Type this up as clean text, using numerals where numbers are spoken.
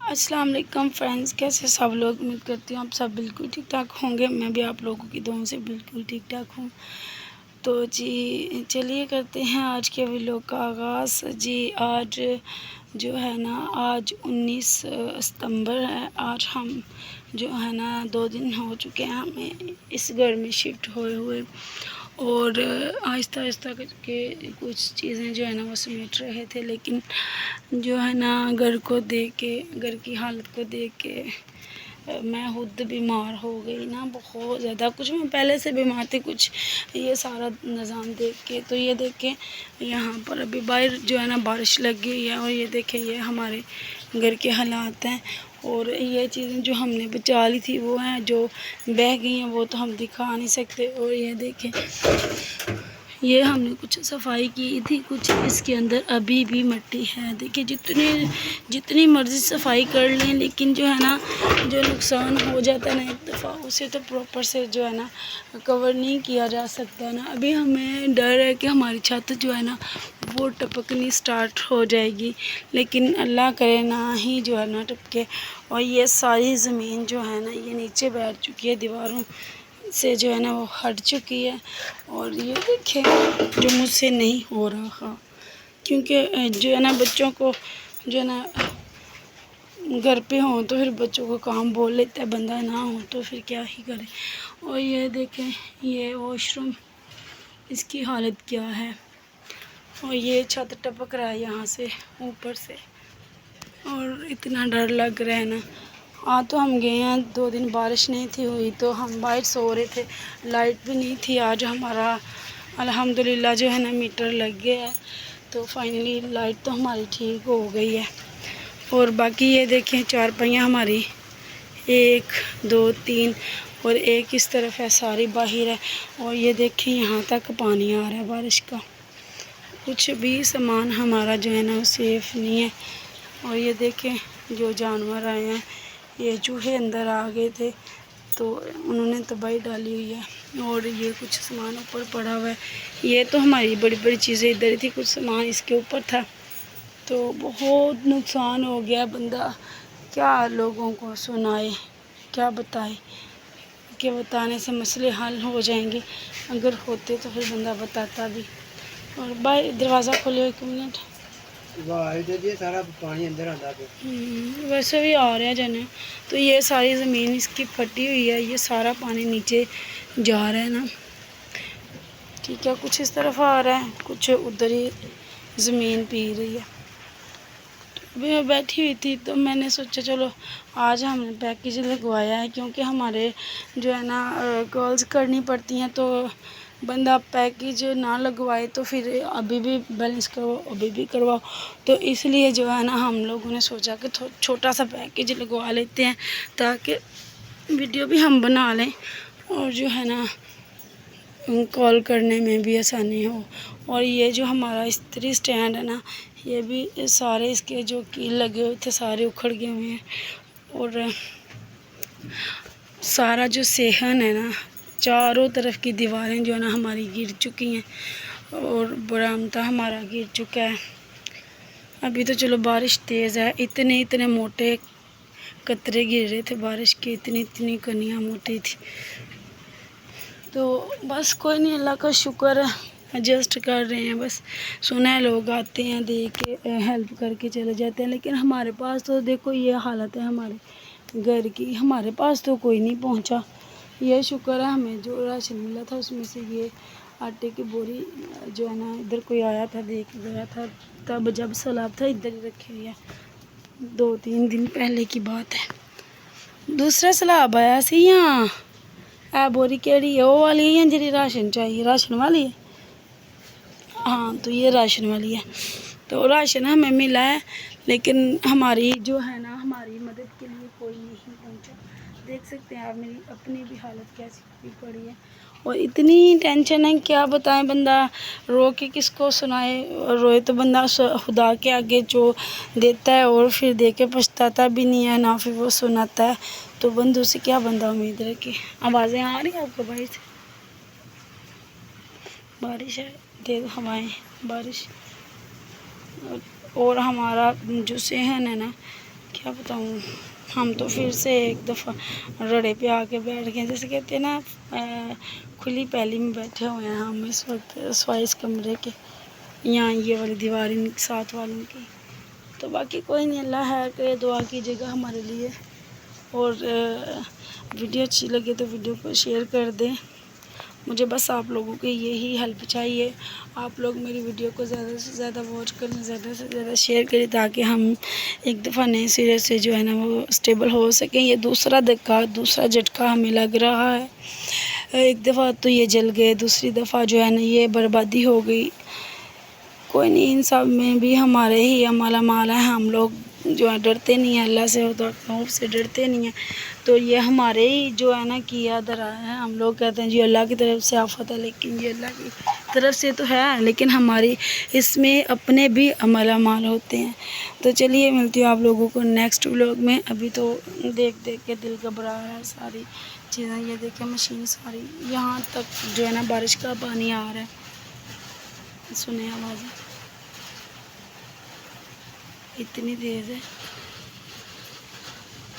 السلام علیکم فرینڈز، کیسے سب لوگ؟ امید کرتی ہوں آپ سب بالکل ٹھیک ٹھاک ہوں گے۔ میں بھی آپ لوگوں کی دعاؤں سے بالکل ٹھیک ٹھاک ہوں۔ تو جی چلیے کرتے ہیں آج کے ویڈیو کا آغاز۔ جی آج جو ہے نا، آج 19 ستمبر ہے۔ آج ہم جو ہے نا 2 دن ہو چکے ہیں ہمیں اس گھر میں شفٹ ہوئے ہوئے، اور آہستہ آہستہ کر کے کچھ چیزیں جو ہے نا وہ سمیٹ رہے تھے، لیکن جو ہے نا گھر کو دیکھ کے، گھر کی حالت کو دیکھ کے میں خود بیمار ہو گئی نا، بہت زیادہ۔ کچھ میں پہلے سے بیمار تھی، کچھ یہ سارا نظام دیکھ کے۔ تو یہ دیکھیں یہاں پر ابھی باہر جو ہے نا بارش لگ گئی ہے، اور یہ دیکھیں یہ ہمارے گھر کے حالات ہیں، اور یہ چیزیں جو ہم نے بچا لی تھی وہ ہیں، جو بہہ گئی ہیں وہ تو ہم دکھا نہیں سکتے۔ اور یہ دیکھیں یہ ہم نے کچھ صفائی کی تھی، کچھ اس کے اندر ابھی بھی مٹی ہے۔ دیکھیں جتنی مرضی صفائی کر لیں، لیکن جو ہے نا جو نقصان ہو جاتا ہے نا ایک دفعہ، اسے تو پراپر سے جو ہے نا کور نہیں کیا جا سکتا نا۔ ابھی ہمیں ڈر ہے کہ ہماری چھت جو ہے نا وہ ٹپکنی سٹارٹ ہو جائے گی، لیکن اللہ کرے نہ ہی جو ہے نا ٹپکے۔ اور یہ ساری زمین جو ہے نا یہ نیچے بیٹھ چکی ہے، دیواروں سے جو ہے نا وہ ہٹ چکی ہے۔ اور یہ دیکھیں جو مجھ سے نہیں ہو رہا، کیونکہ جو ہے نا بچوں کو جو ہے نا گھر پہ ہوں تو پھر بچوں کو کام بول لیتا ہے بندہ، نہ ہو تو پھر کیا ہی کرے۔ اور یہ دیکھیں یہ واش روم، اس کی حالت کیا ہے، اور یہ چھت ٹپک رہا ہے یہاں سے اوپر سے، اور اتنا ڈر لگ رہا ہے نا۔ تو ہم گئے ہیں 2 دن، بارش نہیں تھی ہوئی تو ہم باہر سو رہے تھے، لائٹ بھی نہیں تھی۔ آج ہمارا الحمدللہ جو ہے نا میٹر لگ گیا ہے، تو فائنلی لائٹ تو ہماری ٹھیک ہو گئی ہے۔ اور باقی یہ دیکھیں چارپائیاں ہماری 1 2 3 اور ایک اس طرف ہے، ساری باہر ہے۔ اور یہ دیکھیں یہاں تک پانی آ رہا ہے بارش کا، کچھ بھی سامان ہمارا جو ہے نا وہ سیف نہیں ہے۔ اور یہ دیکھیں جو جانور آئے ہیں، یہ چوہے اندر آ گئے تھے تو انہوں نے تباہی ڈالی ہوئی ہے۔ اور یہ کچھ سامان اوپر پڑا ہوا ہے، یہ تو ہماری بڑی بڑی چیزیں ادھر تھی، کچھ سامان اس کے اوپر تھا، تو بہت نقصان ہو گیا۔ بندہ کیا لوگوں کو سنائے، کیا بتائے، کہ بتانے سے مسئلے حل ہو جائیں گے، اگر ہوتے تو پھر بندہ بتاتا بھی۔ اور بھائی دروازہ کھولے 1 منٹ، سارا پانی اندر آتا پہ ویسے بھی آ رہا ہے جانا۔ تو یہ ساری زمین اس کی پھٹی ہوئی ہے، یہ سارا پانی نیچے جا رہا ہے نا، ٹھیک ہے۔ کچھ اس طرف آ رہا ہے، کچھ ادھر ہی زمین پی رہی ہے۔ ابھی میں بیٹھی ہوئی تھی تو میں نے سوچا چلو آج ہم نے پیکیج لگوایا ہے، کیونکہ ہمارے جو ہے نا کالز کرنی پڑتی ہیں، تو بندہ پیکیج نہ لگوائے تو پھر ابھی بھی بیلنس کرواؤ، ابھی بھی کرواؤ۔ تو اس لیے جو ہے نا ہم لوگوں نے سوچا کہ چھوٹا سا پیکیج لگوا لیتے ہیں، تاکہ ویڈیو بھی ہم بنا لیں اور جو ہے نا کال کرنے میں بھی آسانی ہو۔ اور یہ جو ہمارا استری سٹینڈ ہے نا، یہ بھی سارے اس کے جو کیل لگے ہوئے تھے سارے اکھڑ گئے ہوئے ہیں، اور سارا جو صحن ہے نا، چاروں طرف کی دیواریں جو ہے نا ہماری گر چکی ہیں، اور برآمدہ ہمارا گر چکا ہے۔ ابھی تو چلو بارش تیز ہے، اتنے موٹے قطرے گر رہے تھے بارش کے، اتنی کنیاں موٹی تھی۔ تو بس کوئی نہیں، اللہ کا شکر ہے، ایڈجسٹ کر رہے ہیں۔ بس سنا ہے لوگ آتے ہیں دیکھ کے ہیلپ کر کے چلے جاتے ہیں، لیکن ہمارے پاس تو دیکھو یہ حالت ہے ہمارے گھر کی، ہمارے پاس تو کوئی نہیں پہنچا۔ یہ شکر ہے ہمیں جو راشن ملا تھا اس میں سے یہ آٹے کی بوری جو ہے نا، ادھر کوئی آیا تھا دیکھ گیا تھا، تب جب سیلاب تھا ادھر ہی رکھی ہوئی ہے، 2-3 دن پہلے کی بات ہے۔ دوسرا سیلاب آیا سی یہاں بوری کیڑی ہے، وہ والی ہے جی راشن چاہیے، راشن والی ہے، ہاں تو یہ راشن والی ہے۔ تو راشن ہمیں ملا ہے، لیکن ہماری جو ہے نا ہماری مدد کے لیے کوئی نہیں پہنچا۔ دیکھ سکتے ہیں آپ میری اپنی بھی حالت کیسی ہوئی پڑی ہے، اور اتنی ٹینشن ہے کیا بتائیں، بندہ رو کے کس کو سنائے، روئے تو بندہ خدا کے آگے جو دیتا ہے، اور پھر دے کے پچھتاتا بھی نہیں ہے، نہ پھر وہ سناتا ہے، تو بندوں سے کیا بندہ امید رکھے۔ آوازیں آ رہی ہیں آپ کو باہر سے؟ بارش ہے، تیز ہوائیں، بارش۔ اور ہمارا جو صحن ہے نا کیا بتاؤں. ہم تو پھر سے ایک دفعہ رڑے پہ آ کے بیٹھ گئے. جیسے کہتے ہیں نا کھلی پہلی میں بیٹھے ہوئے ہیں ہم اس وقت سوائس کمرے کے. یہاں یہ والی دیوار ساتھ والوں کی. تو باقی کوئی نہیں, اللہ خیر کرے. دعا کیجیے گا ہمارے لیے. اور ویڈیو اچھی لگے تو ویڈیو کو شیئر کر دیں. مجھے بس آپ لوگوں کی یہی ہیلپ چاہیے. آپ لوگ میری ویڈیو کو زیادہ سے زیادہ واچ کریں, زیادہ سے زیادہ شیئر کریں, تاکہ ہم ایک دفعہ نئے سرے سے جو ہے نا وہ اسٹیبل ہو سکیں. یہ دوسرا جھٹکا ہمیں لگ رہا ہے. ایک دفعہ تو یہ جل گئے, دوسری دفعہ جو ہے نا یہ بربادی ہو گئی. کوئی نہیں, ان سب میں بھی ہمارے ہی مالا مال ہے. ہم لوگ جو ہے ڈرتے نہیں ہیں اللہ سے, تو خوف سے ڈرتے نہیں ہیں. تو یہ ہمارے ہی جو ہے نا کیا درا ہے. ہم لوگ کہتے ہیں جی اللہ کی طرف سے آفت ہے, لیکن یہ اللہ کی طرف سے تو ہے, لیکن ہماری اس میں اپنے بھی مالا مال ہوتے ہیں. تو چلیے ملتی ہوں آپ لوگوں کو نیکسٹ ولاگ میں. ابھی تو دیکھ دیکھ کے دل گھبرا رہا ہے. ساری چیزیں یہ دیکھیں, مشین ساری یہاں تک جو ہے نا بارش کا پانی آ رہا ہے. سنیں آوازیں اتنی تیز ہے.